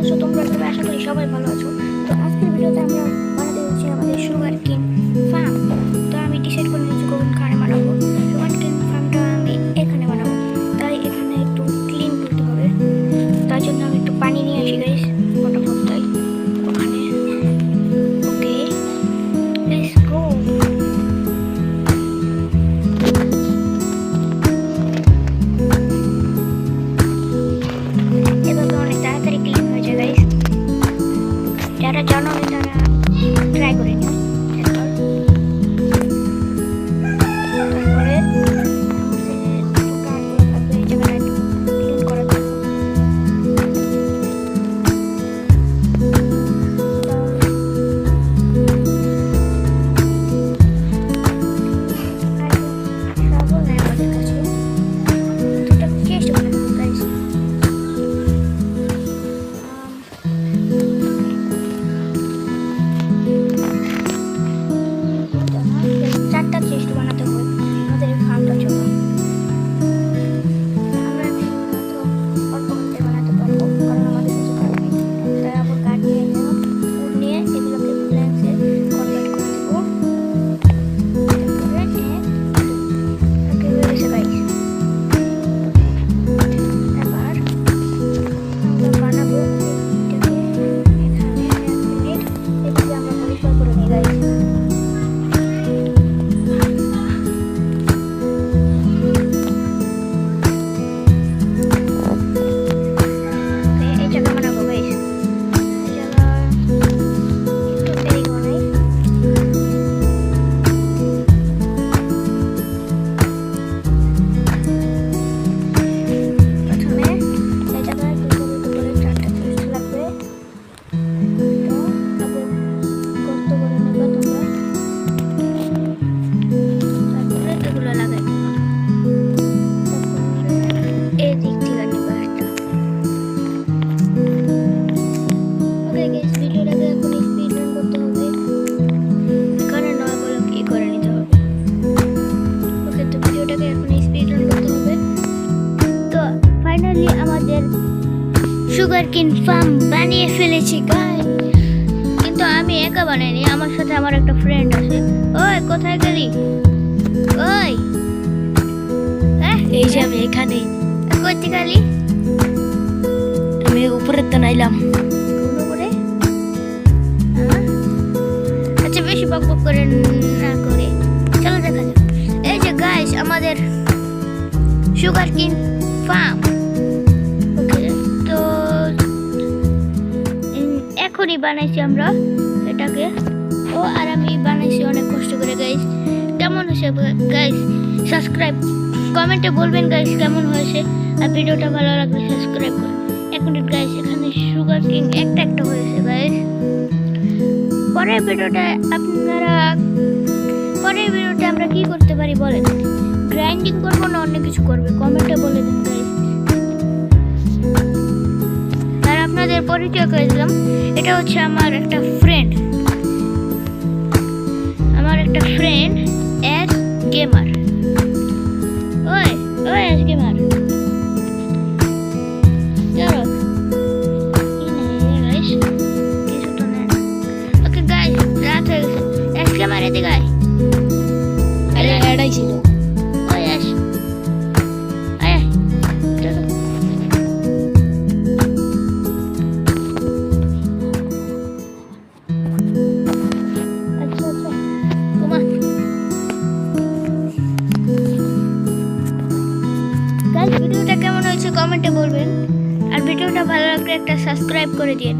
আছো তোমরা? আশা করি সবাই ভালো আছো। তো আজকের ভিডিওতে আমরা বানাতে যাচ্ছি আমাদের সুগার কেন ফার্ম। তো আমি ডিসাইড করে নিয়েছি কোনখানে বানাবো। সুগার কেন ফার্মটা আমি এখানে বানাবো, তাই এখানে একটু ক্লিন করতে হবে। তার জন্য আমি একটু পানি নিয়ে আসি গাইস, ফটাফট তাই ওখানে। ওকে, লেটস গো। যারা জানো তারা ট্রাই করে নিও একবার। তারপরে এই জায়গাটা ক্লিন করার জন্য আমাদের কাছে দুটো চেষ্টা করে নেবো গাইস। চারটা চেস্ট বানাতে হবে আমাদের এই ফার্মটার জন্য। আমরা অল্প করতে বানাতে পারবো, কারণ আমাদের কিছু কাজ নেই। তাই আবার কাঠ নিয়ে উড নিয়ে এগুলোকে প্ল্যান্সে কনভার্ট করে দেবো। এবার আমরা বানাবো এটাকে এখানে 1 মিনিট এটাকে আমরা পরিষ্কার করে নিই গাইস। আমাদের সুগার কেন ফার্ম বানিয়ে ফেলেছি গাইস। কিন্তু আমি একা বানাইনি, আমার সাথে আমার একটা ফ্রেন্ড আছে। ওই কোথায় গেলি? ওই এই যে আমি এখানে। কোথায় গেলি? আমি উপরে তো নাইলাম। উপরে? আচ্ছা, বেশি বকবক করে না করে চলো দেখা যাক। এই যে গাইস আমাদের সুগার কেন ফার্ম। এখনই বানাইছি আমরা এটাকে। আর আমি বানাইছি অনেক কষ্ট করে গাইস। কেমন হয়েছে গাইস? সাবস্ক্রাইব কমেন্টে বলবেন গাইস কেমন হয়েছে। আর ভিডিওটা ভালো লাগলে সাবস্ক্রাইব করুন। 1 মিনিট গাইস, এখানে সুগার কেন একটা হয়েছে গাইস। পরের ভিডিওটা আমরা কি করতে পারি বলেন? গ্রাইন্ডিং করবো না অন্য কিছু করবে? কমেন্টে বলে দিন গাইস। আপনাদের পরিচয় করে দিলাম, এটা হচ্ছে আমার একটা ফ্রেন্ড এস গেমার। ওই এস গেমার চলো। কিছু তো নেই। ওকে গাইস, রাত হয়ে গেছে। এস গেমার এদিকে আয়। এটাই ছিল। ওই এস আয় চলো। ভিডিওটা কেমন হয়েছে কমেন্টে বলবেন। আর ভিডিওটা ভালো লাগলে একটা সাবস্ক্রাইব করে দিন।